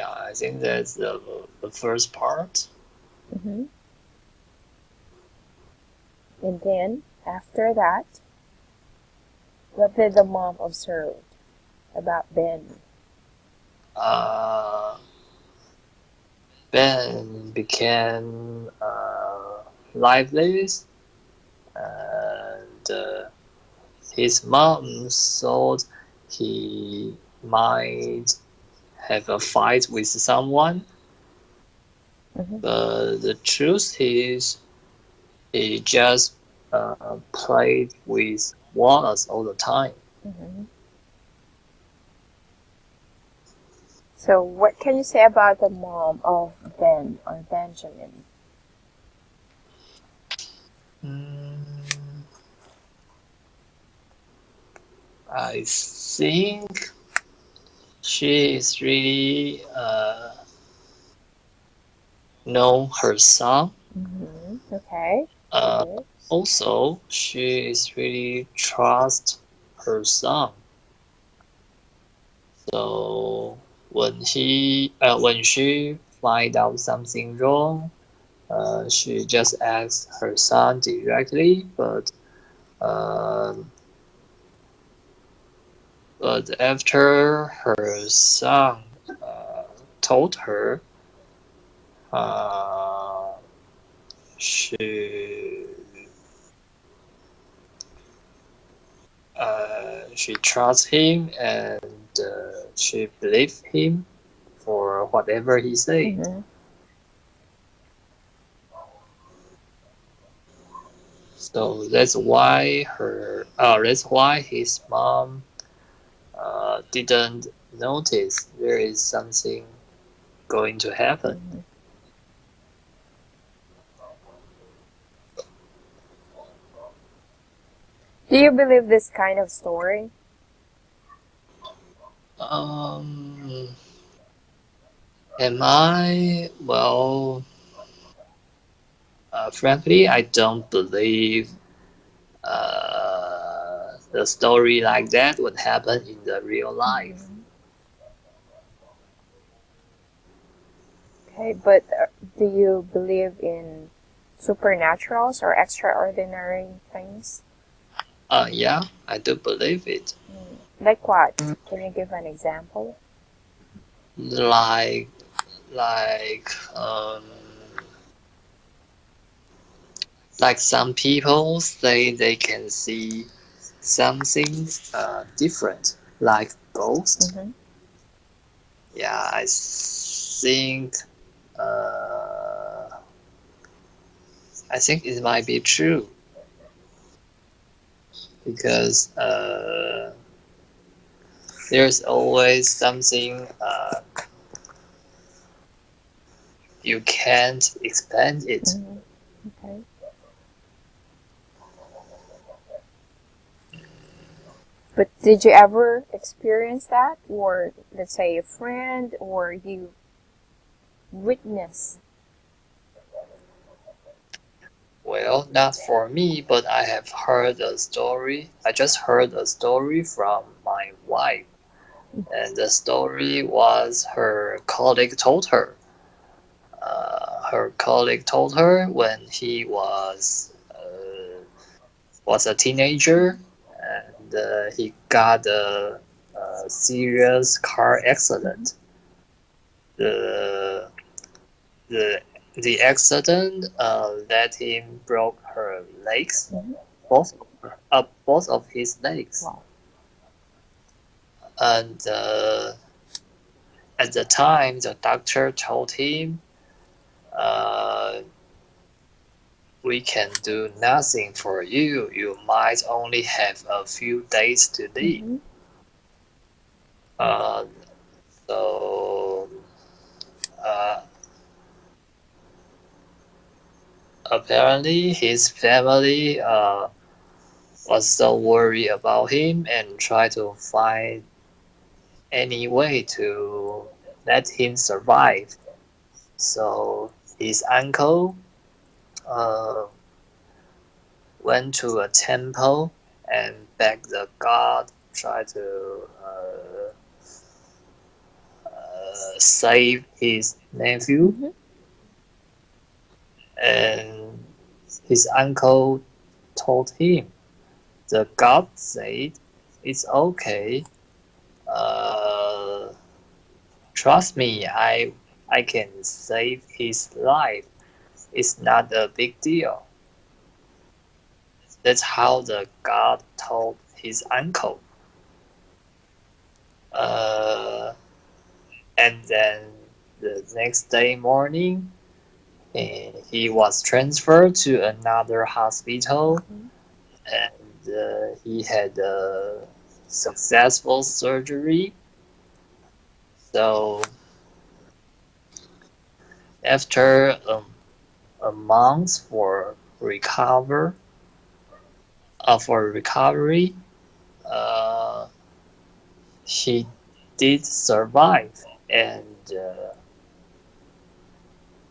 Yeah, I think that's the first part. Mm-hmm. And then, after that, what did the mom observe about Ben? Uh, Ben became lively, and his mom thought he might have a fight with someone, Mm-hmm. but the truth is he just played with walls all the time. Mm-hmm. So, what can you say about the mom of Ben or Benjamin? Mm, I think she is really know her son. Mm-hmm. Okay. Uh, Yes. Also, she is really trust her son. So when she find out something wrong, she just asks her son directly. Um, but after her son told her, uh, she she trusts him and she believes him for whatever he said. Mm-hmm. So that's why his mom didn't notice there is something going to happen. Mm-hmm. Do you believe this kind of story? Um, Am I? Well, frankly, I don't believe the story like that would happen in the real life. Mm-hmm. Okay, but do you believe in supernaturals or extraordinary things? Yeah, I do believe it. Like what? Can you give an example? Like, like some people say they can see something different, like ghost. Mm-hmm. Yeah, I think uh, it might be true because there's always something you can't explain it. Mm-hmm. Okay. But did you ever experience that? Or let's say a friend or you witness? Well, not for me, but I have heard a story. I just heard a story from my wife, and the story was her colleague told her. Her colleague told her when he was a teenager, and he got a serious car Mm-hmm. accident. The the the accident let him broke her legs, Mm-hmm. both both of his legs, Wow. and at the time the doctor told him, uh, "We can do nothing for you. You might only have a few days to live." Mm-hmm. Uh, so uh, apparently his family was so worried about him and tried to find any way to let him survive. So his uncle uh, went to a temple and begged the god, try to save his nephew, Mm-hmm. and his uncle told him, the God said, it's okay. Uh, Trust me, I can save his life. It's not a big deal. That's how the God told his uncle. Uh, and then the next day morning, he was transferred to another hospital, Mm-hmm. and he had a successful surgery. So after a month for recovery, uh, he did survive, and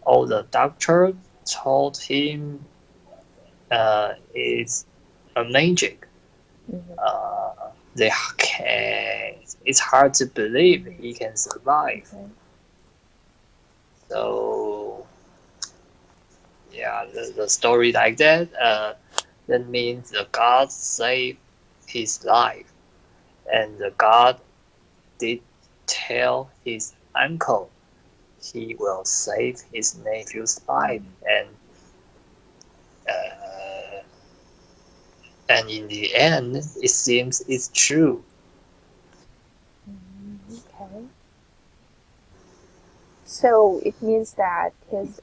all the doctor told him it's a magic. Mm-hmm. They can. It's hard to believe he can survive. Okay. So yeah, the story like that. That means the God saved his life, and the God did tell his uncle he will save his nephew's life, uh, and in the end, it seems it's true. Mm-hmm. Okay. So it means that his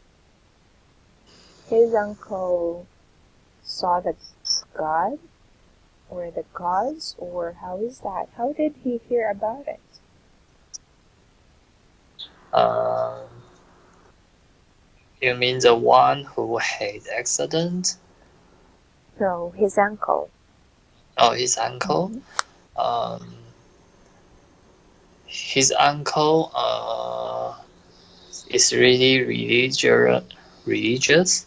uncle saw the God or the gods, or how is that? How did he hear about it? Um, you mean the one who had accident? No, his uncle. Oh, his uncle. Mm-hmm. Um, his uncle is really religious.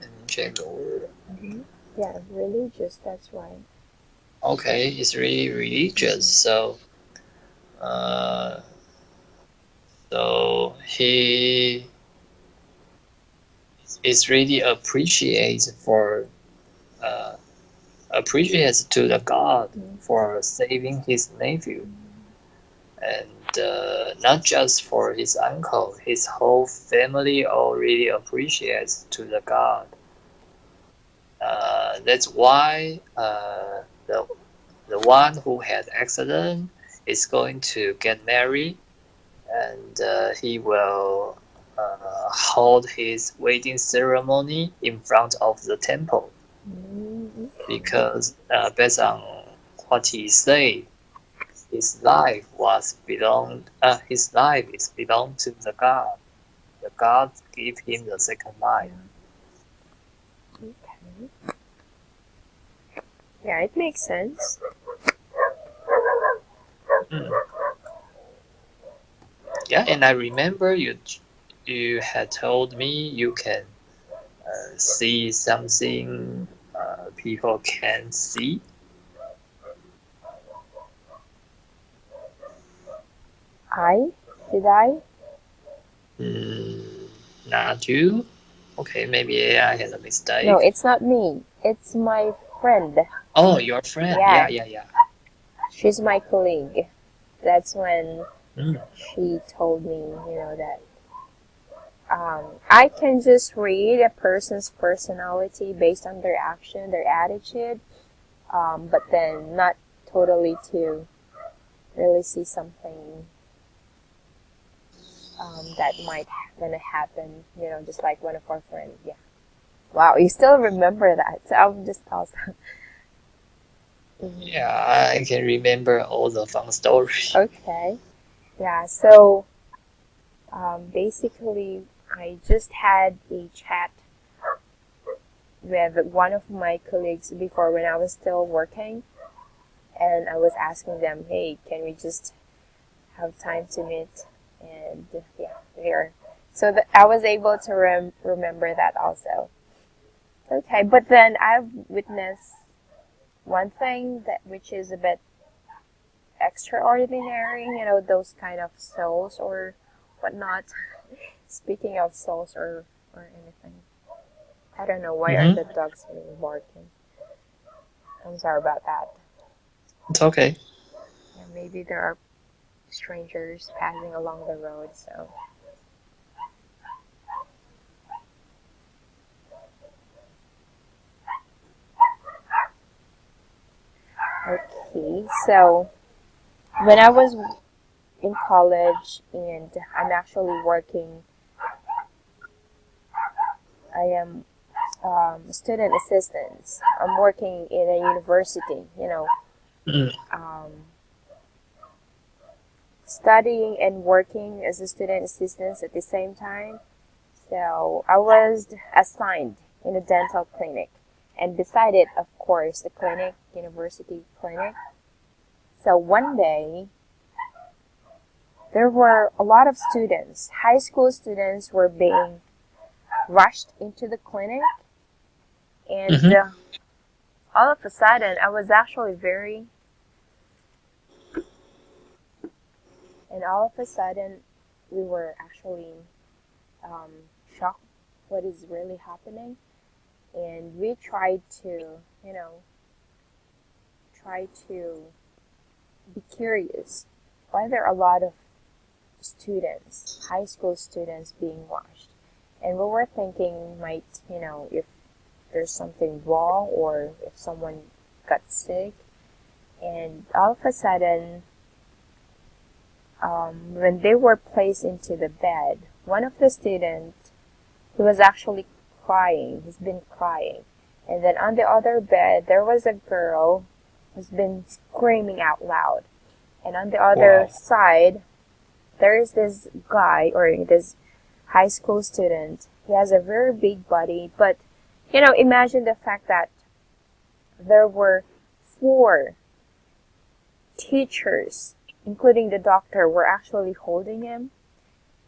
Let me check the word. Mm-hmm. Yeah, religious. That's right. Okay, he's really religious. Mm-hmm. Uh, so he is really uh, appreciates to the God for saving his nephew, and not just for his uncle. His whole family all really appreciates to the God. That's why the one who had accident is going to get married, and he will hold his wedding ceremony in front of the temple, Mm-hmm. because based on what he said, his life is belong to the God. The God give him the second life. Yeah. Okay. Yeah, it makes sense. Mm. Yeah, and I remember you had told me you can see something people can see. I? Did I? Mm, not you. Okay, maybe I had a No, mistake. it's not me. It's my friend. Oh, your friend. Yeah, Yeah, yeah, yeah. she's my colleague. That's when Mm. she told me, that I can just read a person's personality based on their action, their attitude, but then not totally to really see something that might gonna happen, just like one of our friends. Yeah. Wow, you still remember that. So I'm just awesome. Mhm. Yeah, I can remember all the fun stories. Okay. Yeah, so basically, I just had a chat with one of my colleagues before when I was still working, and I was asking them, hey, can we just have time to meet? And yeah, there. So I was able to remember that also. Okay, but then I've witnessed one thing that which is a bit extraordinary, those kind of souls or whatnot. Speaking of souls or anything, I don't know why are Mm-hmm. the dogs being barking. I'm sorry about that. It's okay. Yeah, maybe there are strangers passing along the road, so. Okay, so when I was in college and I'm actually working, I am student assistant. I'm working in a university, Mm. um, studying and working as a student assistant at the same time. So I was assigned in a dental clinic, and beside it, of course, the clinic, university clinic. So one day, there were a lot of students, high school students were being rushed into the clinic, and Mm-hmm. all of a sudden, I was actually and all of a sudden, we were actually um, shocked what is really happening, and we tried to, try to be curious. Why there are a lot of students, high school students being washed? And we were thinking might, if there's something wrong or if someone got sick. And all of a sudden, when they were placed into the bed, one of the students, he was actually crying. He's been crying. And then on the other bed, there was a girl who's been screaming out loud. And on the other Wow. side, there is this guy or this high school student. He has a very big body, but imagine the fact that there were four teachers, including the doctor, were actually holding him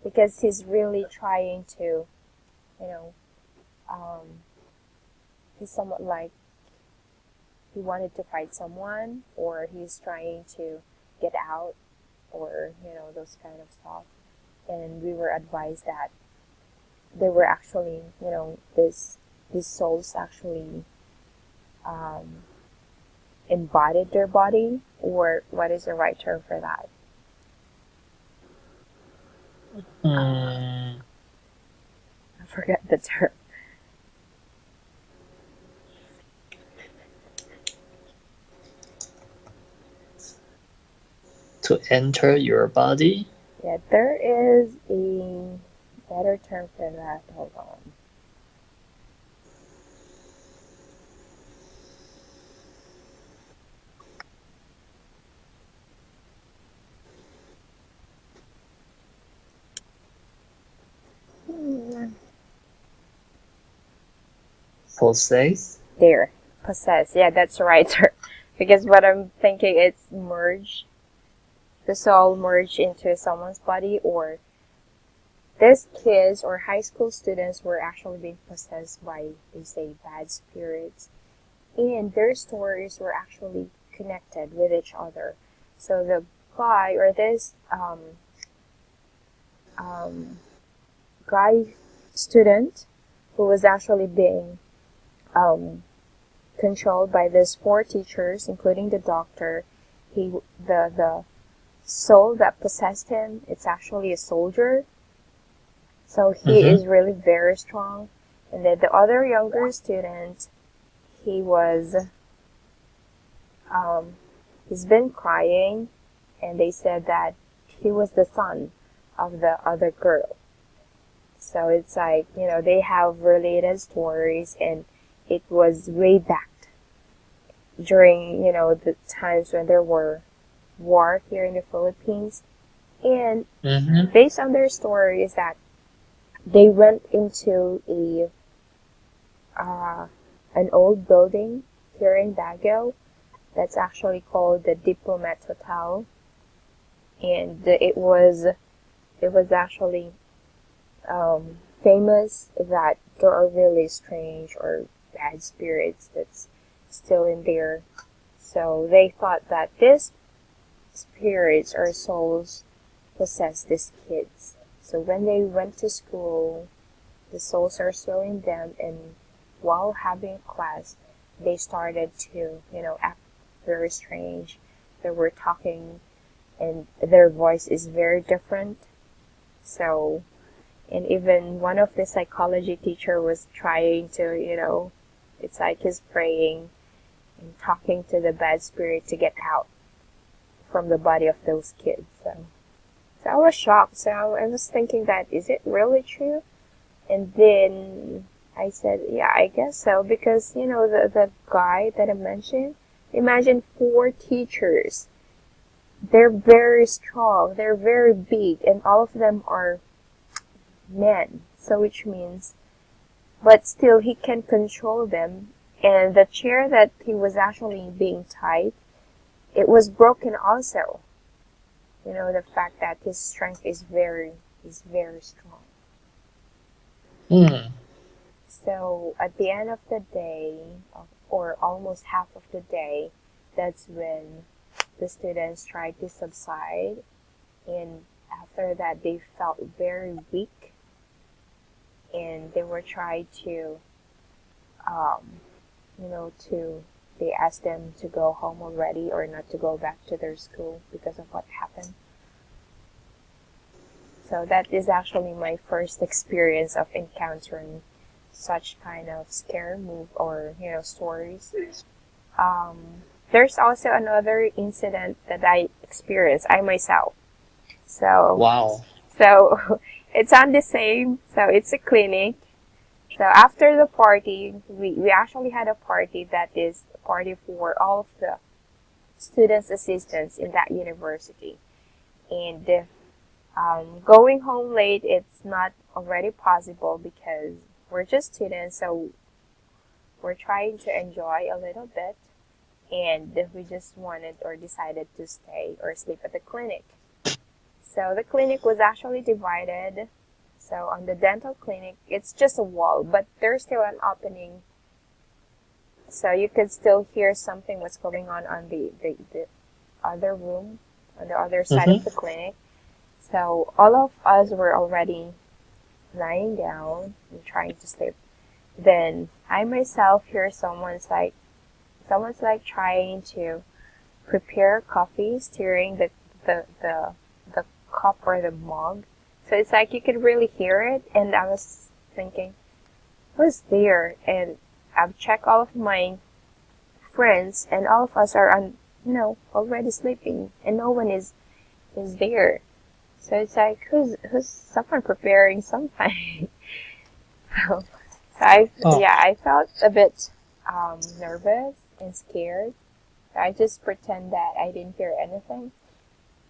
because he's really trying to, you know, um, he's somewhat like he wanted to fight someone or he's trying to get out or, those kind of stuff. And we were advised that they were actually, these souls actually um, embodied their body, or what is the right term for that? Mm. I forget the term. To enter your body. Yeah, there is a better term for that. Hold on. Hmm. Possess. There, possess. Yeah, that's the right term. Because what I'm thinking, it's merge, the soul merge into someone's body, or these kids or high school students were actually being possessed by, they say, bad spirits, and their stories were actually connected with each other. So the guy or this um, guy student who was actually being um, controlled by these four teachers, including the doctor, the soul that possessed him, it's actually a soldier. So he Mm-hmm. is really very strong. And then the other younger student, he was um, he's been crying, and they said that he was the son of the other girl. So it's like, they have related stories, and it was way back during, the times when there were war here in the Philippines. And Mm-hmm. based on their stories that they went into uh, an old building here in Baguio that's actually called the Diplomat Hotel, and it was actually famous that there are really strange or bad spirits that's still in there. So they thought that this spirits or souls possess these kids. So when they went to school, the souls are still in them, and while having class, they started to, act very strange. They were talking, and their voice is very different. So, and even one of the psychology teacher was trying to, it's like he's praying and talking to the bad spirit to get out from the body of those kids. So I was shocked. So I was thinking that, is it really true? And then I said, yeah, I guess so. Because, the guy that I mentioned, imagine 4 teachers. They're very strong. They're very big. And all of them are men. So which means, but still he can control them. And the chair that he was actually being tied, it was broken also. The fact that his strength is very strong. Hmm. So at the end of the day, or almost half of the day, that's when the students tried to subside. And after that, they felt very weak. And they were trying to, um, they asked them to go home already or not to go back to their school because of what happened. So that is actually my first experience of encountering such kind of scare move or, stories. There's also another incident that I experienced, I myself. So, Wow. so it's on the same, so it's a clinic. So after the party, we actually had a party that is a party for all of the students' assistants in that university. And going home late, it's not already possible because we're just students, so we're trying to enjoy a little bit, and we just wanted or decided to stay or sleep at the clinic. So the clinic was actually divided. So on the dental clinic, it's just a wall, but there's still an opening. So you could still hear something what's going on the other room, on the other side of Mm-hmm. the clinic. So all of us were already lying down and trying to sleep. Then I myself hear someone's like trying to prepare coffee, stirring the cup or the mug. So it's like you could really hear it, and I was thinking, who's there? And I've checked all of my friends, and all of us are already sleeping, and no one is there. So it's like, who's someone preparing something? so, so Oh, I felt a bit nervous and scared. So I just pretend that I didn't hear anything,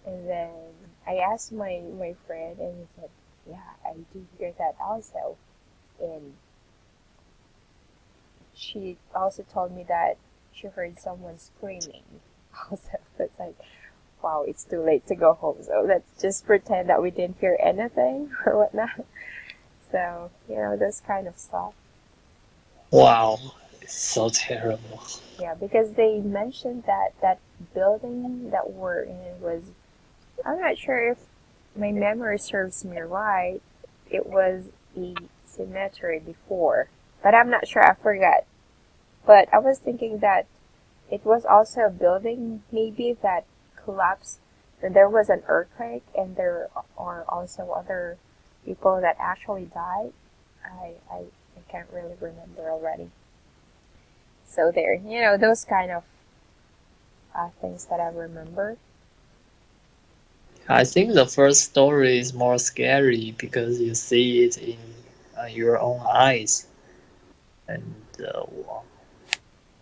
and then I asked my friend, and he said, "Yeah, I do hear that also." And she also told me that she heard someone screaming. Also, it's like, wow, it's too late to go home, so let's just pretend that we didn't hear anything or whatnot. So, this kind of stuff. wow. It's so terrible. Yeah, because they mentioned that that building that we're in was, I'm not sure if my memory serves me right, it was a cemetery before, but I'm not sure, I forgot. But I was thinking that it was also a building maybe that collapsed. Then there was an earthquake, and there are also other people that actually died. I can't really remember already. So there, those kind of things that I remember. I think the first story is more scary because you see it in your own eyes. And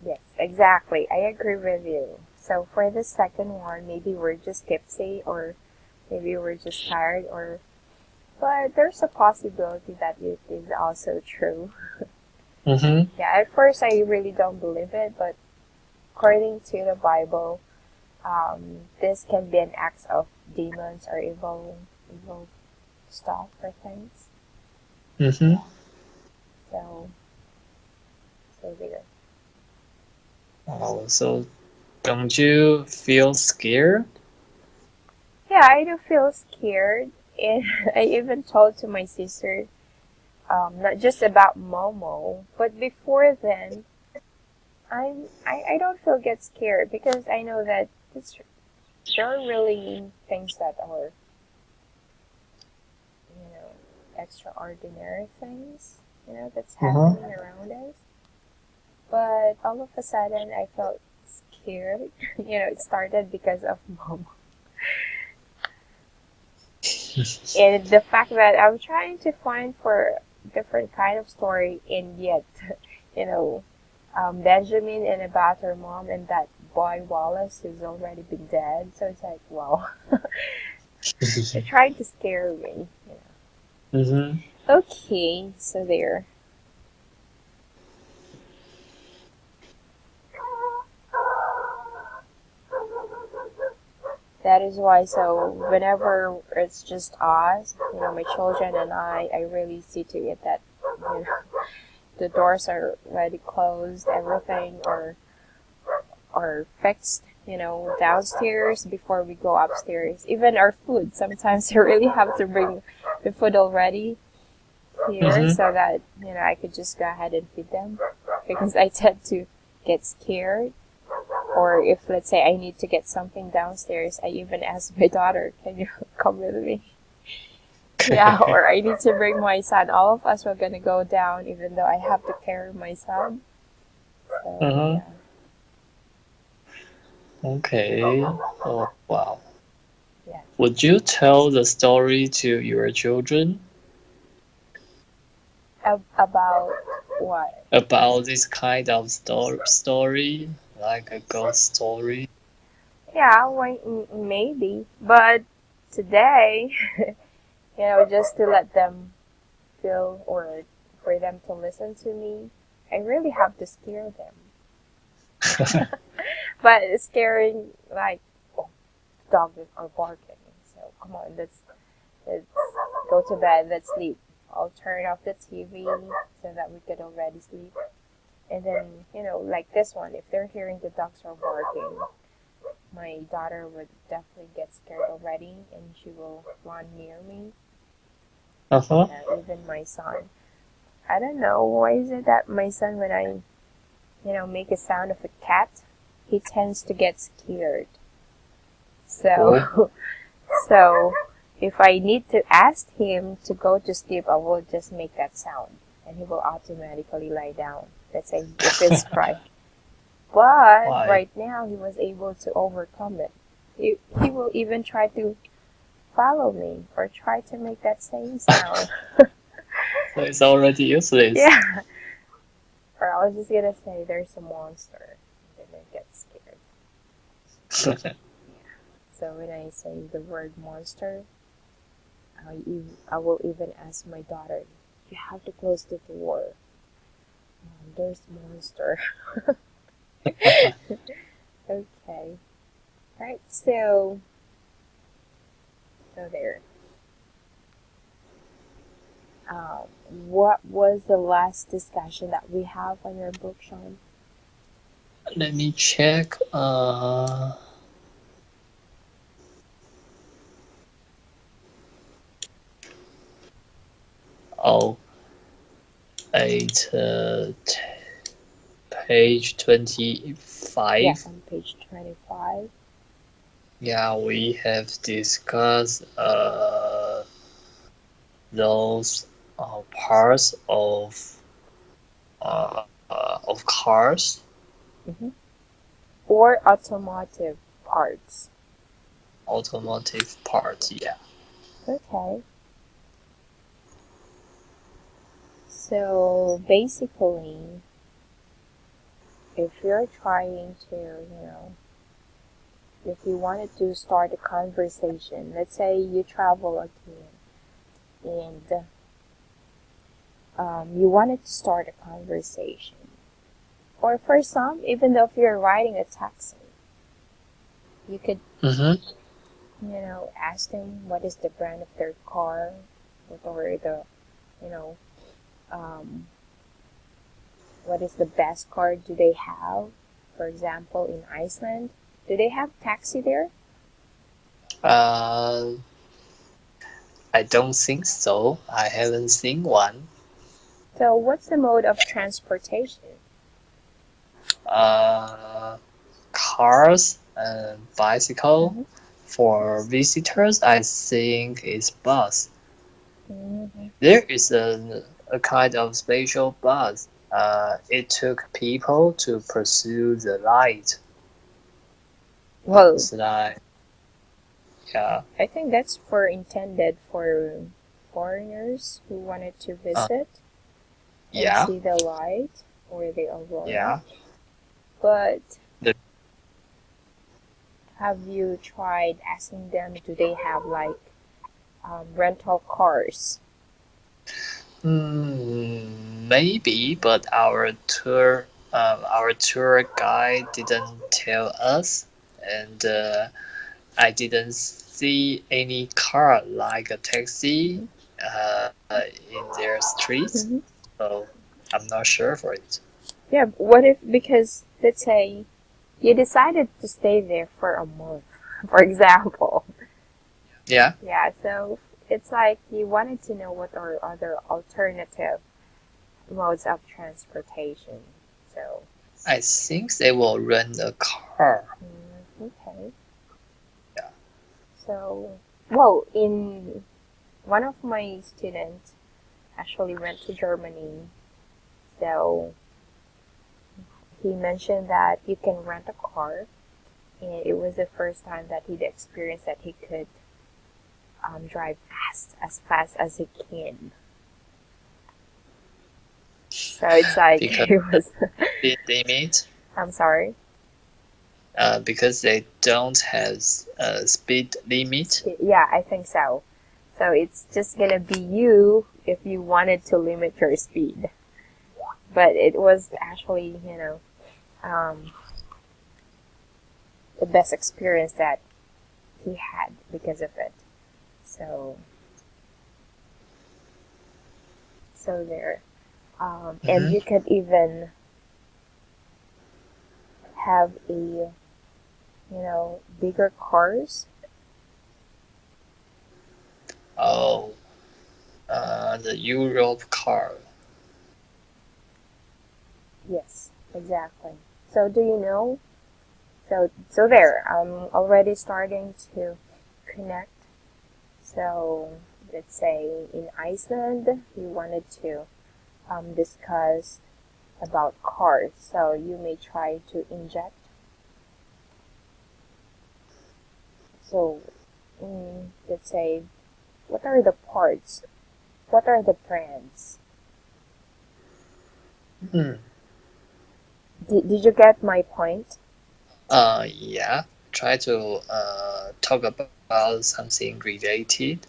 Yes, exactly. I agree with you. So for the second one, maybe we're just tipsy, or maybe we're just tired, or but there's a possibility that it is also true. mm-hmm. Yeah, at first I really don't believe it, but according to the Bible, this can be an act of demons or evil stuff or things. Mm-hmm. Yeah. So, so there. Oh, so don't you feel scared? Yeah, I do feel scared, and I even told to my sister, not just about Momo, but before then, I don't feel get scared because I know that it's, there are really things that are, you know, extraordinary things, that's Uh-huh. happening around us. But all of a sudden, I felt scared. It started because of Momo. And the fact that I'm trying to find for different kind of story, and yet, you know, Benjamin and about her mom and that boy Wallace who's already been dead. So it's like, wow, they're trying to scare me. Mm-hmm. Okay, so there. That is why. So whenever it's just us, my children and I really see to it that the doors are already closed, everything or fixed, downstairs before we go upstairs. Even our food, sometimes I really have to bring the food already here Mm-hmm. so that, I could just go ahead and feed them because I tend to get scared. Or if, let's say, I need to get something downstairs, I even ask my daughter, can you come with me? Yeah, or I need to bring my son. All of us were going to go down even though I have to carry my son. So, Uh-huh. yeah. Okay. Oh, wow. Yeah. Would you tell the story to your children About what? about this kind of story, like a ghost story? Yeah, well, maybe. But today, just to let them feel or for them to listen to me, I really have to scare them. But scaring, like, oh, dog are barking. So come on, let's go to bed, let's sleep. I'll turn off the TV so that we could already sleep. And then, like this one, if they're hearing the dogs are barking, my daughter would definitely get scared already and she will run near me. Uh-huh. Even my son. I don't know why is it that my son, when I, make a sound of a cat, he tends to get scared. Oh. So, so if I need to ask him to go to sleep, I will just make that sound and he will automatically lie down. Let's say if it's cry. But Why? right now he was able to overcome it. He will even try to follow me or try to make that same sound. So it's already useless. Yeah. Or I was just gonna say there's a monster. And then get scared. So when I say the word monster, I will even ask my daughter, you have to close the door. There's monster. Okay. Right. So there. What was the last discussion that we have on your book, Sean? Let me check. Oh, at page Yes, 25. on page 25. Yeah, we have discussed those parts of cars. Mm-hmm. Or automotive parts. Automotive parts. Yeah. Okay. So basically, if you're trying to, if you wanted to start a conversation, let's say you travel again and you wanted to start a conversation. Or for some, even though if you're riding a taxi, you could, Mm-hmm. ask them what is the brand of their car, or the, you know, um, what is the best car do they have? For example, in Iceland, do they have taxi there? Uh, I don't think so. I haven't seen one. So, what's the mode of transportation? Uh, Cars and bicycle. Mm-hmm. For visitors, I think it's bus. Mm-hmm. There is a kind of special bus. It took people to pursue the light. Well, It's like, yeah, I think that's for intended for foreigners who wanted to uh, visit and yeah, see the light where they are going. yeah. But The, have you tried asking them, do they have like rental cars? maybe, but our tour guide didn't tell us, and I didn't see any car like a taxi Mm-hmm. in their streets, Mm-hmm. so I'm not sure for it. Yeah, what if, because let's say you decided to stay there for a month, for example. Yeah, Yeah, so it's like you wanted to know what are other alternative modes of transportation. So, I think they will rent a car. okay. Yeah. So, well, in one of my students actually went to Germany, so he mentioned that you can rent a car, and it was the first time that he'd experienced that he could drive fast as he can. So it's like Because it was. speed limit, I'm sorry. because they don't have a speed limit. Yeah, I think so. So it's just gonna be you if you wanted to limit your speed. But it was actually, the best experience that he had because of it. So, so there. And Hmm. you could even have bigger cars. Oh, the Europe car. Yes, exactly. So do you know? So there. I'm already starting to connect. So let's say in Iceland, you wanted to discuss about cars. So you may try to inject. So let's say, what are the parts? What are the brands? Hmm. Did you get my point? Yeah. Try to talk about something related.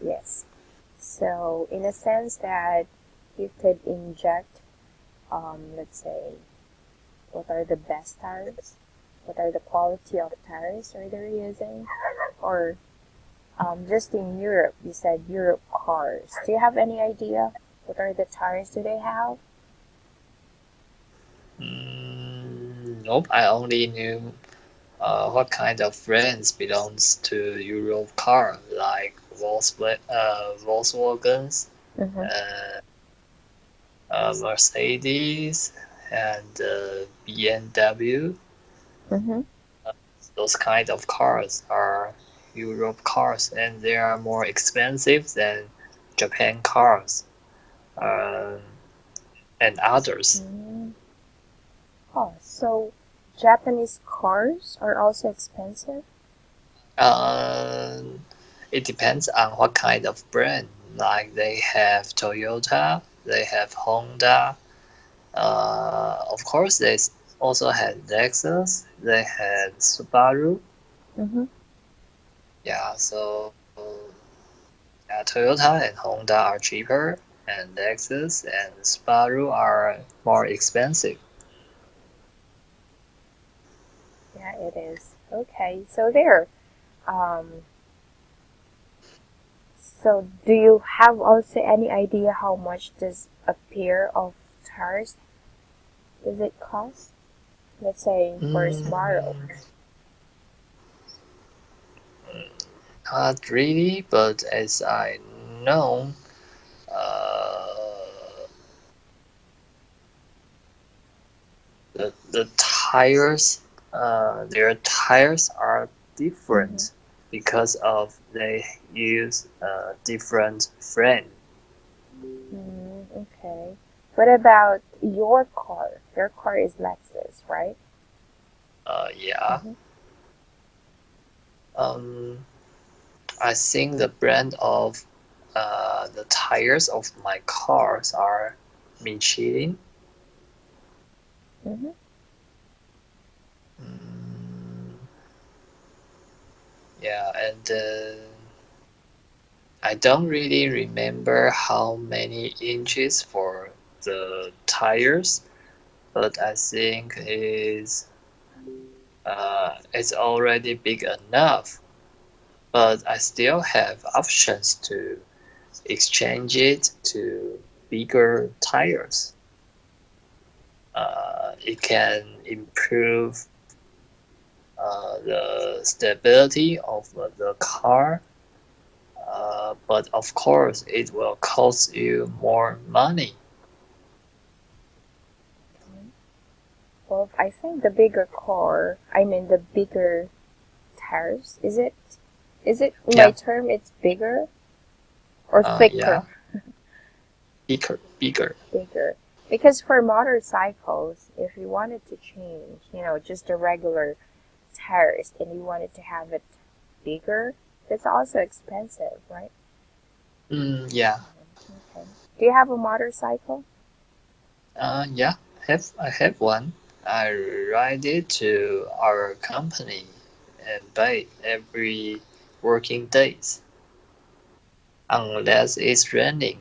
Yes. So in a sense that you could inject, let's say, what are the best tires? What are the quality of tires are they using? Or just in Europe, you said Europe cars. Do you have any idea? What are the tires do they have? Nope. I only knew what kind of brands belongs to Europe car, like Volkswagens, Mm-hmm. uh, Mercedes, and BMW. Mm-hmm. Those kind of cars are Europe cars, and they are more expensive than Japan cars, um, and others. Mm. Oh, so Japanese cars are also expensive? Um, it depends on what kind of brand. Like they have Toyota, they have Honda. Of course, they also had Lexus. They had Subaru. Mm-hmm. Yeah, so yeah, Toyota and Honda are cheaper, and Lexus and Subaru are more expensive. Yeah, it is. Okay, so there. Um, so do you have also any idea how much does a pair of tires does it cost? Let's say first borrow. Not really, but as I know, uh, the tires, their tires are Mm-hmm. different because of they use different frame. Okay. What about your car? Your car is Lexus, right? Yeah. Mm-hmm. Um, I think the brand of the tires of my cars are Michelin. Mm-hmm. Mm, yeah, and I don't really remember how many inches for the tires, but I think it's already big enough. But I still have options to exchange it to bigger tires. It can improve the stability of the car, but of course it will cost you more money. Well, I think the bigger car, I mean the bigger tires, is it? Is it my Yeah, term? It's bigger or thicker? yeah, bigger. Bigger. Because for motorcycles, if you wanted to change, just the regular tires and you wanted to have it bigger, that's also expensive, right? Yeah, Okay. Do you have a motorcycle? yeah. I have one. I ride it to our company and buy every working days. Unless it's raining,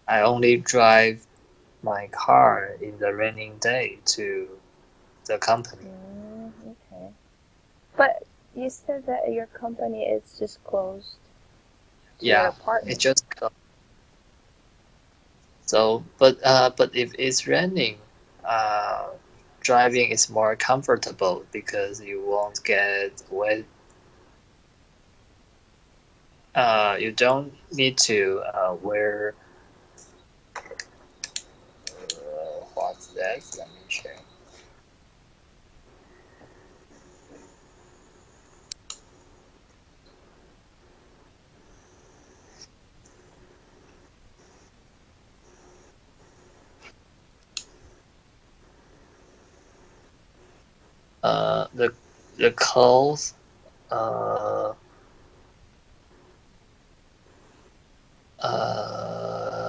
I only drive my car in the raining day to the company. Okay. But you said that your company is just close to your Yeah, it apartment. just so, but if it's raining, uh, driving is more comfortable because you won't get wet. You don't need to wear what's that? Let me check. The clothes. Uh,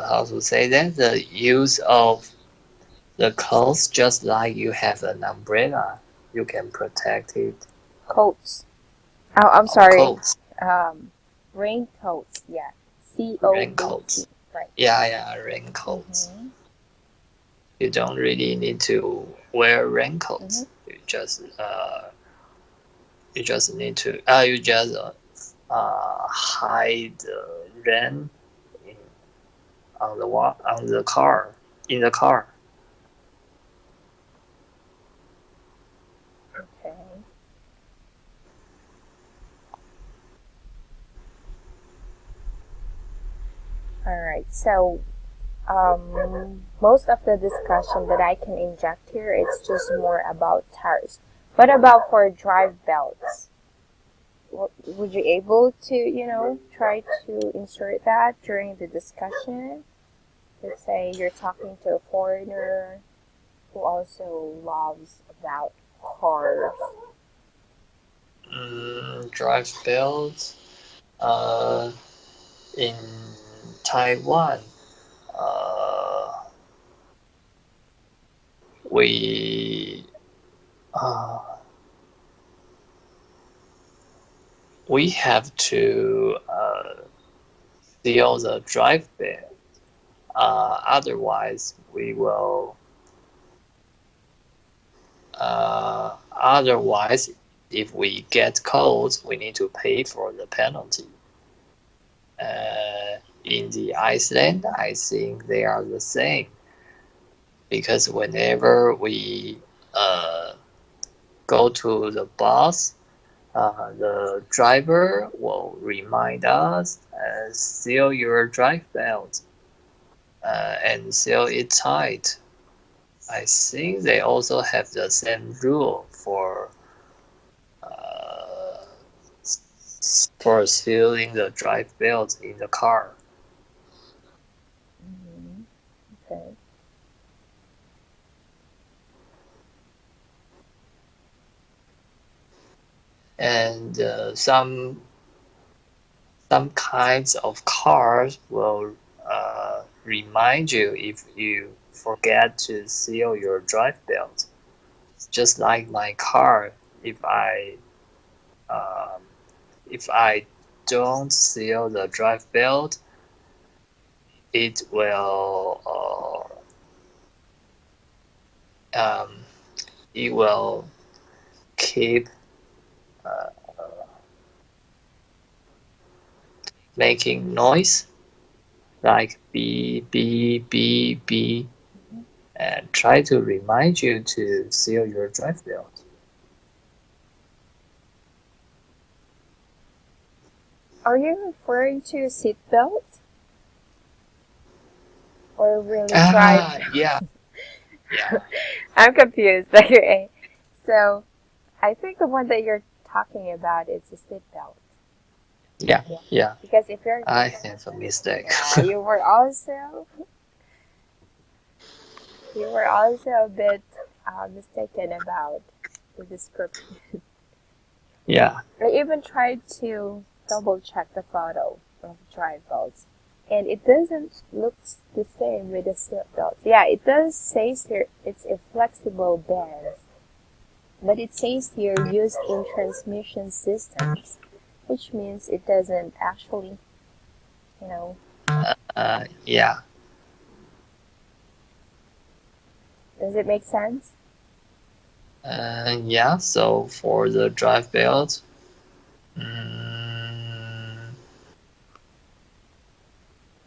how to say that? The use of the clothes, just like you have an umbrella, you can protect it. Coats. Oh, I'm Our sorry. coats, Um, Raincoats. Yeah. COAT. raincoats. Right. Yeah, yeah, raincoats. Mm-hmm. You don't really need to wear Mm-hmm. raincoats. You just need to you just hide the rain in, on the car in the car. Okay. All right. So, most of the discussion that I can inject here, it's just more about tires. What about for drive belts? Would you able to, try to insert that during the discussion? Let's say you're talking to a foreigner who also loves about cars. Drive belt. Uh, in Taiwan, uh, we uh, we have to seal the drive bed. Otherwise, we will. Otherwise, if we get caught, we need to pay for the penalty. In the Iceland, I think they are the same because whenever we uh, go to the bus, the driver will remind us seal your drive belt and seal it tight. I think they also have the same rule uh, for sealing the drive belt in the car. Mm-hmm. Okay. And some kinds of cars will remind you if you forget to seal your drive belt. Just like my car, if I um, if I don't seal the drive belt, it will um, it will keep uh, making noise like beep beep beep beep Mm-hmm. and try to remind you to seal your drive belt. Are you referring to seat belt or really drive? Ah, yeah, yeah, I'm confused. Okay. So I think the one that you're talking about is the seat belt. yeah, Yeah. yeah. Because if you're, I have a mistake. yeah, you were also a bit mistaken about the description. Yeah. I even tried to double check the photo of drive belts, and it doesn't look the same with the seat belts. Yeah, it does say here it's a flexible band, but it says here used in transmission systems, which means it doesn't actually, you know, Yeah. does it make sense? Yeah. So for the drive belt, mm,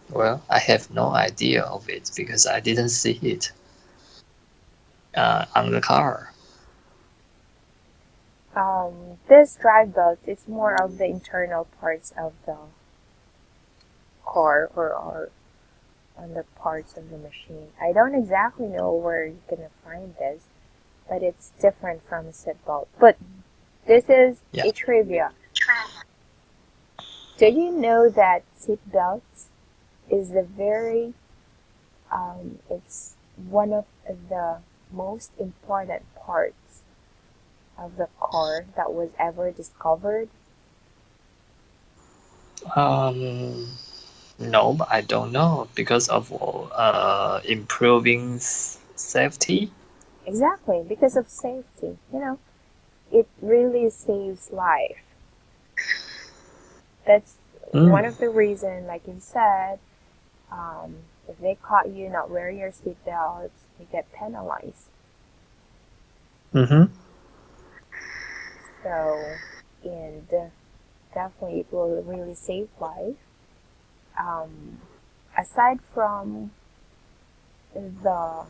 well, I have no idea of it because I didn't see it on the car. This drive belt is more of the internal parts of the car or on the parts of the machine. I don't exactly know where you're gonna find this, but it's different from a seat belt. But this is Yeah. a trivia. Do you know that seat belts is the very it's one of the most important parts of the car that was ever discovered? Um. No, but I don't know because of improving safety. Exactly, because of safety. It really saves life. That's one Mm. of the reasons, like you said, if they caught you not wearing your seatbelts, you get penalized. Mm-hmm. So, and definitely it will really save life. Um, aside from the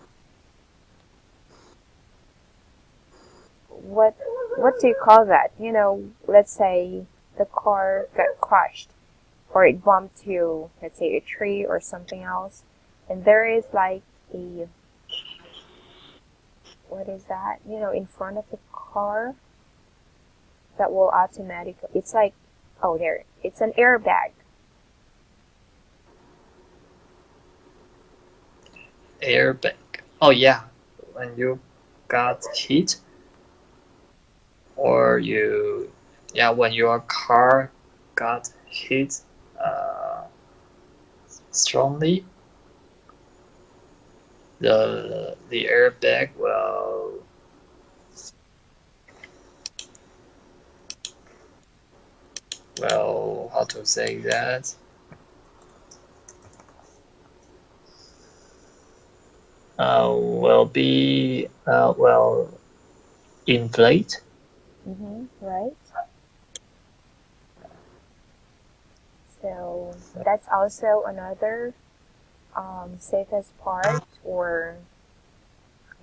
what what do you call that? Let's say the car got crushed or it bumped to, let's say, a tree or something else, and there is like a, what is that? In front of the car that will automatically. It's like, oh, there. It's an airbag. Airbag. Oh yeah, when you got hit or yeah, when your car got hit uh, strongly, the airbag how to say that will be inflate. Right? So that's also another safest part or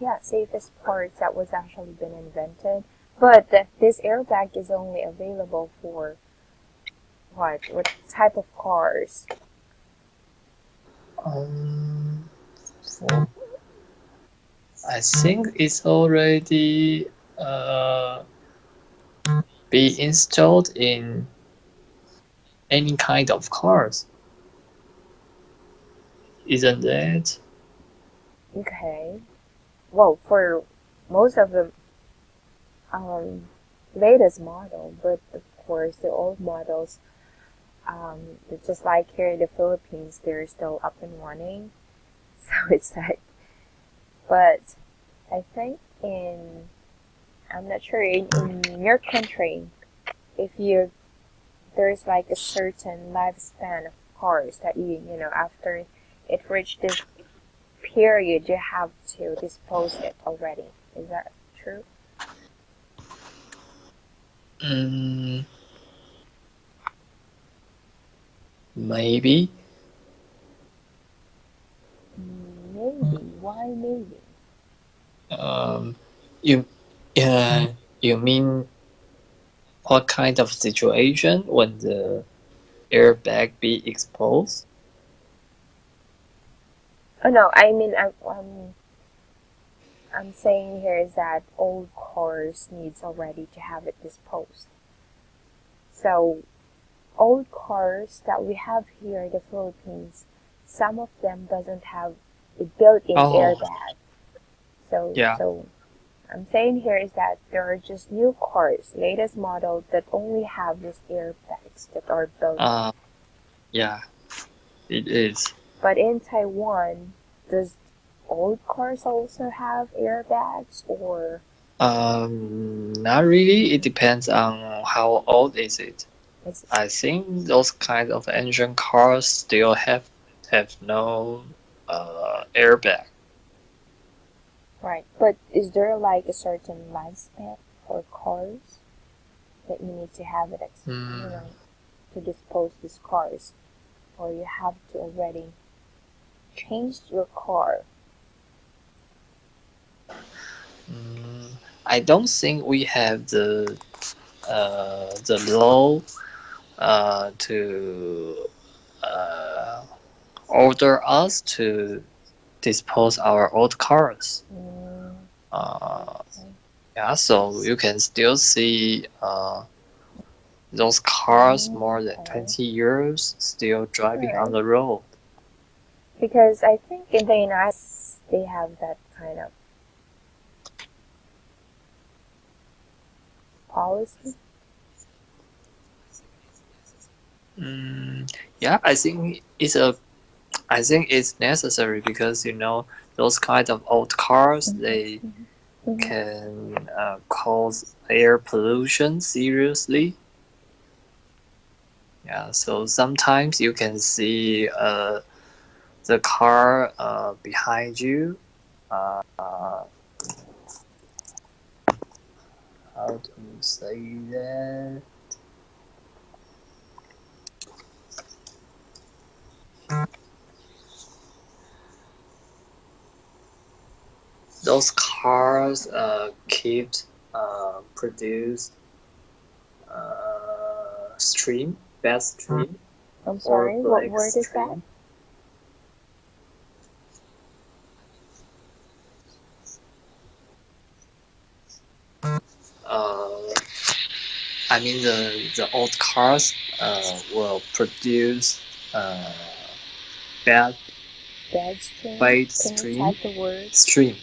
yeah, safest parts that was actually been invented. But this airbag is only available for what type of cars? Um, for, I think it's already be installed in any kind of cars, isn't it? Okay. Well, for most of the um, latest model, but of course the old models, just like here in the Philippines, they're still up and running. So it's like, but I think I'm not sure in your country, if you there's like a certain lifespan of cars that after it reached this period, you have to dispose it already. Is that true? Mm, maybe. Maybe. Why maybe? Um, you, you mean what kind of situation when the airbag be exposed? Oh no, I mean I'm saying here is that old cars needs already to have it disposed. So old cars that we have here in the Philippines, some of them doesn't have a built-in Oh, airbag. So yeah. so I'm saying here is that there are just new cars, latest model that only have these airbags that are built in. Uh, yeah, it is. But in Taiwan, does old cars also have airbags or Not really. It depends on how old is it. is I think those kind of engine cars still have no airbag. right? But is there like a certain lifespan for cars that you need to have it, you Mm, know, to dispose these cars, or you have to already change your car? mm, I don't think we have the law to uh, order us to dispose our old cars. Mm, Uh, okay. yeah, so you can still see those cars more than Okay. 20 years still All driving on right. the road. Because I think in the United States they have that kind of policy. Mm, yeah, I think it's necessary because those kind of old cars they Mm-hmm. Mm-hmm. can cause air pollution seriously. Yeah, so sometimes you can see the car behind you. Uh, how to say that? Those cars keep produce stream, bad stream I'm or sorry. What black word is that? stream. Uh, I mean the old cars will produce uh, bad Bad stream. bad Can you stream type the word? stream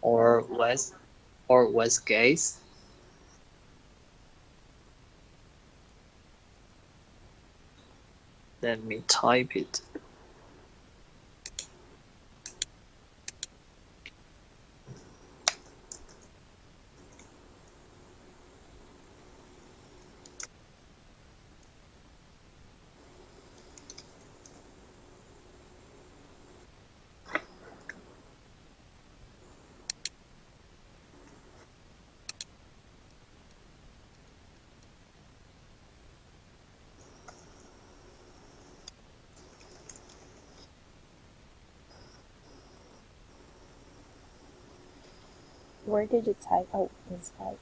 or west gas. Let me type it. Where did you type? Oh, in Skype.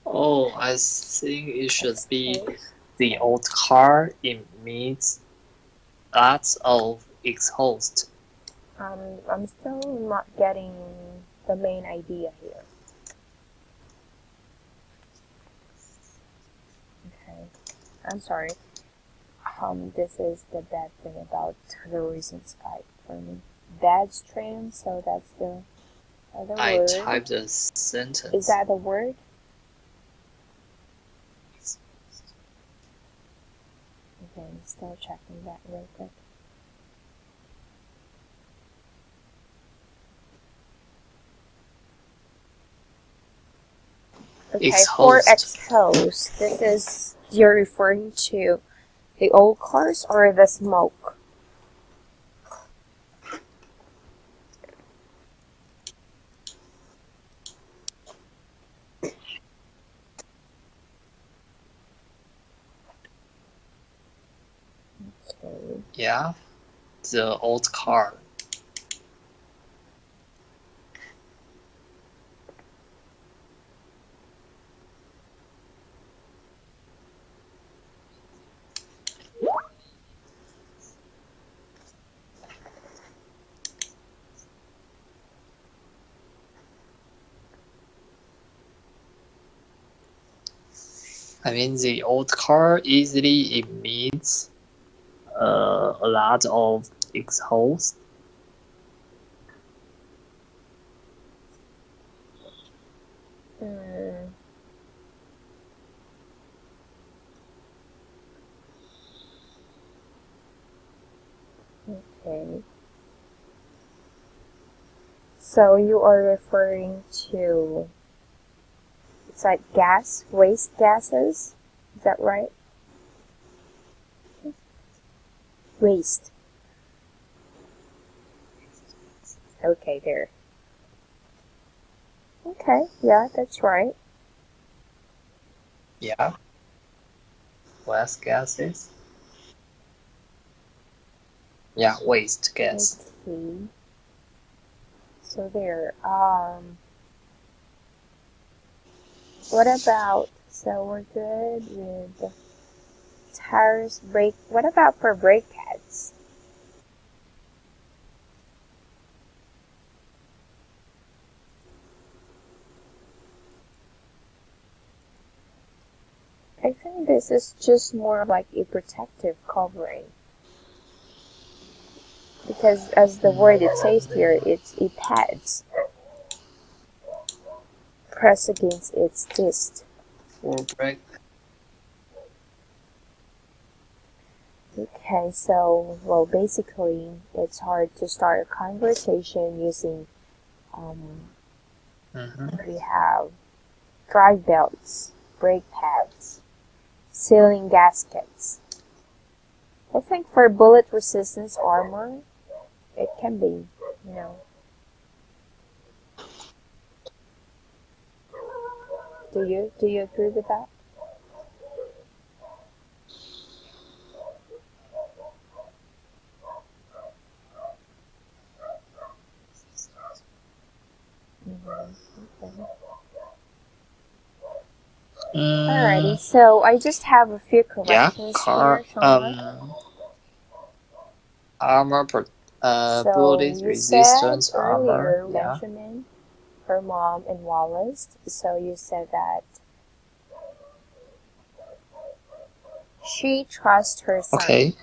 Oh, I think it should be Exposed. the old car emits lots of exhaust. I'm still not getting the main idea here. Okay, I'm sorry. This is the bad thing about the recent Skype for me. Bad stream, so that's the other I word. typed a sentence. Is that the word? Okay, I'm still checking that real quick. Okay, for exhaust, this is, you're referring to the old cars or the smoke? Okay. Yeah, the old car. I mean, the old car easily emits a lot of exhaust. Okay. So you are referring to, it's like gas, waste gases? Is that right? Waste. Okay, there. Okay, yeah, that's right. Yeah, waste gases. Yeah, waste gas. Let's see. So there. What about, so we're good with tires, brake. What about for brake pads? I think this is just more like a protective covering. Because as the word it says here, it's a pads. Press against its disc. For brake. Okay, so, well, basically, it's hard to start a conversation using, we have drive belts, brake pads, sealing gaskets. I think for bullet resistance armor, it can be, you know. Do you agree with that? Okay. Alrighty, so I just have a few corrections here, Sean. Armor, So bullet you resistance said armor. earlier, Yeah. Benjamin, her mom and Wallace. So you said that she trusts her son. Okay.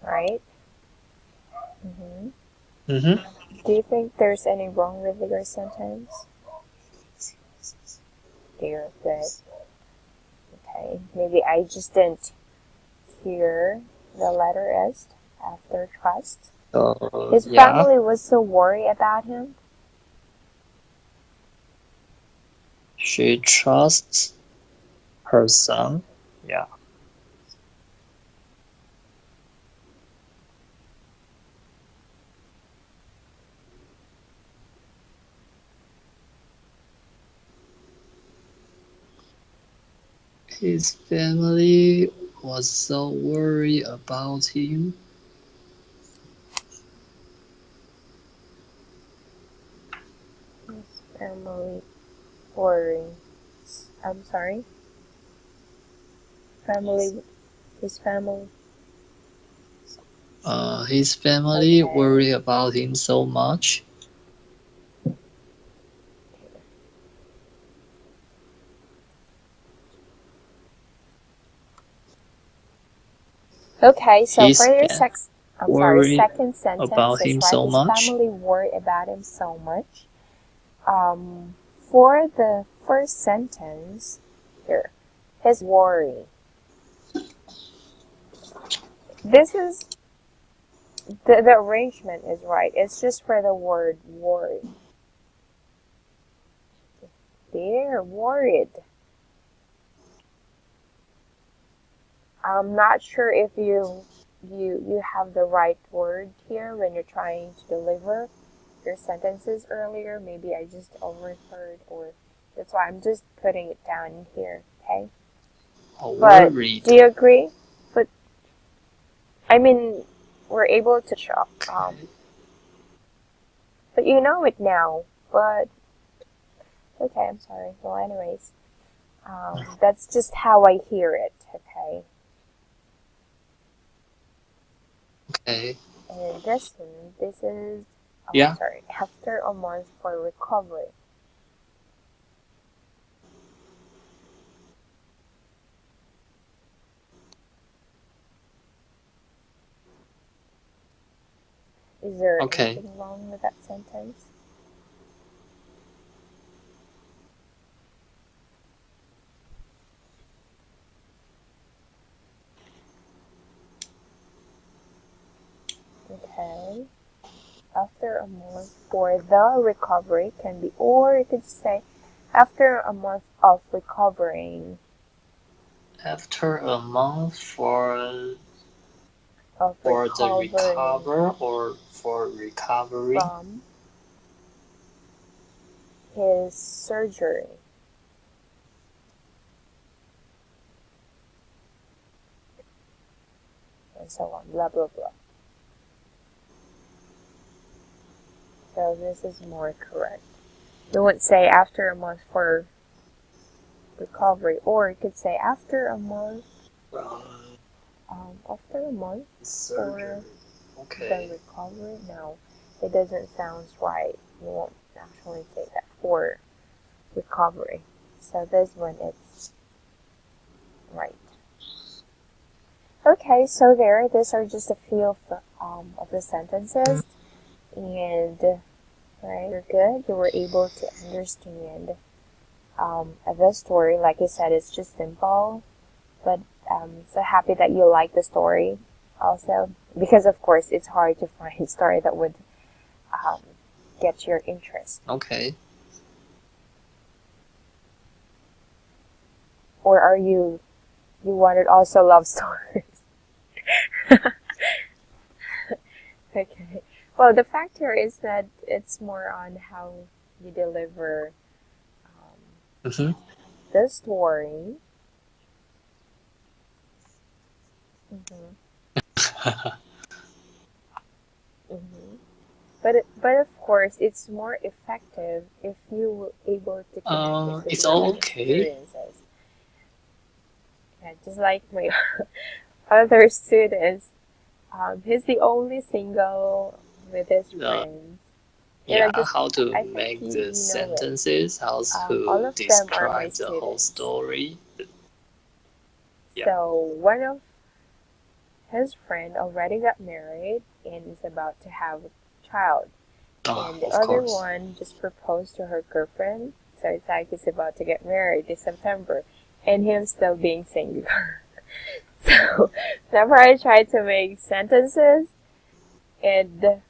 Right? Do you think there's any wrong with your sentence? Dear, good. Okay, maybe I just didn't here the letter S after trust. So His yeah, family was so worried about him. she trusts her son. Yeah. His family was so worried about him. His family worried. I'm sorry. Family. His family. His family Okay. worried about him so much. Okay, so for His your family worried second sentence about is him right. so His much. family worried about him so much. For the first sentence, here, his worry. This is the arrangement is right. It's just for the word worry. They're worried. I'm not sure if you have the right word here when you're trying to deliver your sentences earlier. Maybe I just overheard, or that's why I'm just putting it down in here, okay? But Worried. do you agree? But I mean, we're able to but you know it now. But okay, I'm sorry. Well, anyways, that's just how I hear it, okay? Okay. And this one, this is, oh, I'm Yeah. sorry, after a month for recovery. Is there Okay. anything wrong with that sentence? Okay. After a month for the recovery can be, or you could say after a month of recovering, After a month of for the recovering recover or for recovery. from his surgery and so on, blah blah blah. So this is more correct. You would say after a month for recovery, or you could say From after a month for surgery. the Okay. recovery. No, it doesn't sound right. You won't actually say that for recovery. So this one is right. Okay, so there, these are just a few of the sentences, and right, you're good. You were able to understand the story. Like I said, it's just simple, but so happy that you like the story also, because of course it's hard to find a story that would um, get your interest. Okay. Or are you wanted also love stories? Okay. Well, the fact here is that it's more on how you deliver um, Mm-hmm. the story. Mm-hmm. Mm-hmm. But of course, it's more effective if you were able to connect it with It's your all own okay. experiences. Yeah, just like my other students, he's the only single with his Uh, friends. And yeah, how to I think make the you know it. sentences, how All to of them are my describe the whole students. story. Yeah. So one of his friend already got married and is about to have a child. And the Of other course. one just proposed to her girlfriend. So it's like he's about to get married this September. And him still being single. So whenever I try to make sentences, and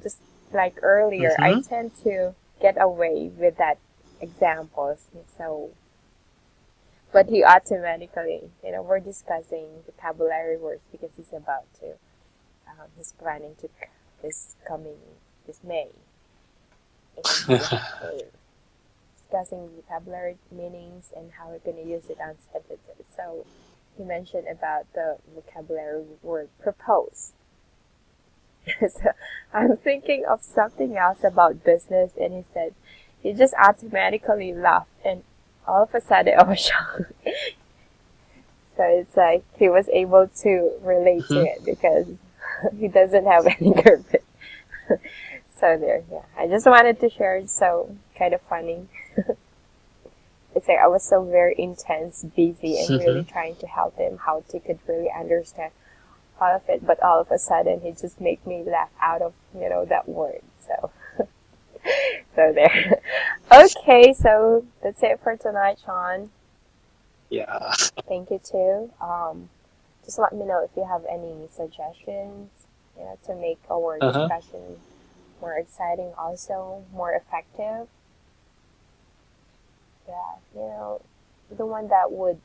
just like earlier, I Mm-hmm. tend to get away with that examples. So, but he automatically, we're discussing vocabulary words because he's about to, he's planning to this coming this May, and we're discussing vocabulary meanings and how we're going to use it on sentences. So he mentioned about the vocabulary word propose. So I'm thinking of something else about business, and he said he just automatically laughed, and all of a sudden I was shocked. So it's like he was able to relate to Mm-hmm. it because he doesn't have any girlfriend. So there, yeah. I just wanted to share it. So kind of funny. It's like I was so very intense, busy, and really Mm-hmm. trying to help him how he could really understand all of it. But all of a sudden, he just made me laugh out of that word. So so there. Okay, so that's it for tonight, Sean. Yeah. Thank you too. Just let me know if you have any suggestions, to make our Uh-huh. discussion more exciting, also more effective. Yeah, the one that would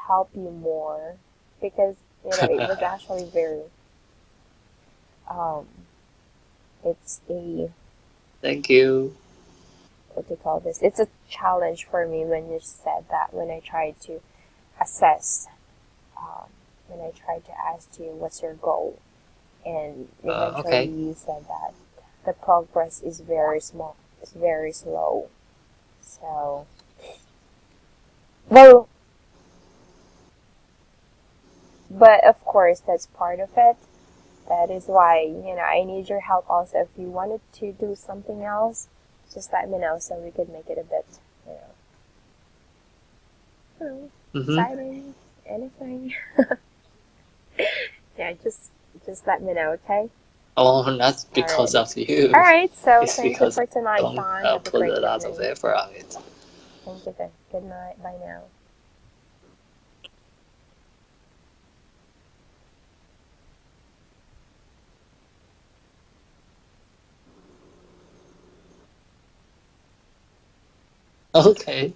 help you more because it was actually very um it's a Thank you. what do you call this? It's a challenge for me when you said that when I try to assess um, when I try to ask you what's your goal, and eventually Okay. you said that the progress is very small, it's very slow. So, well, but of course that's part of it. That is why I need your help also. If you wanted to do something else, just let me know so we could make it a bit, you know, Mm-hmm. exciting, anything. Yeah, just let me know, okay? Oh, not because Alrighty. of you. Alright, so It's thank you because for I tonight, don't Sean. Have a put great a lot of evening. effort on it. Thank you. Good night. Bye now. Okay.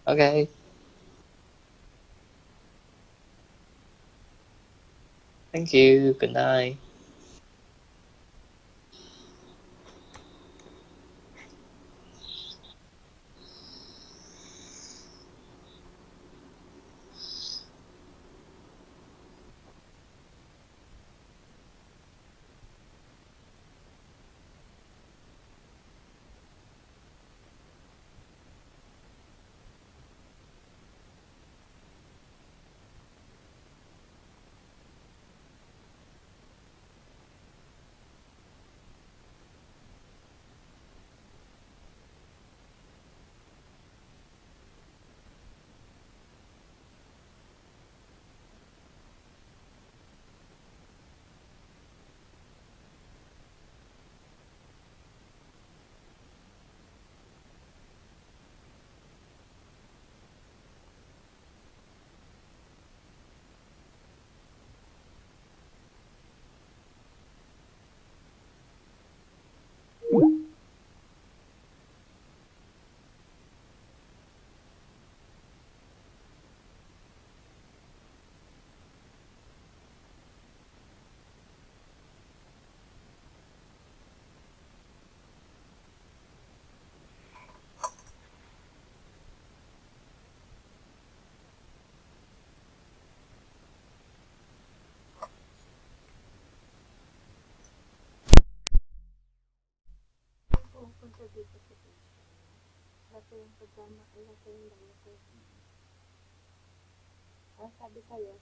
Okay. Thank you. Good night. Sabi sa'yo,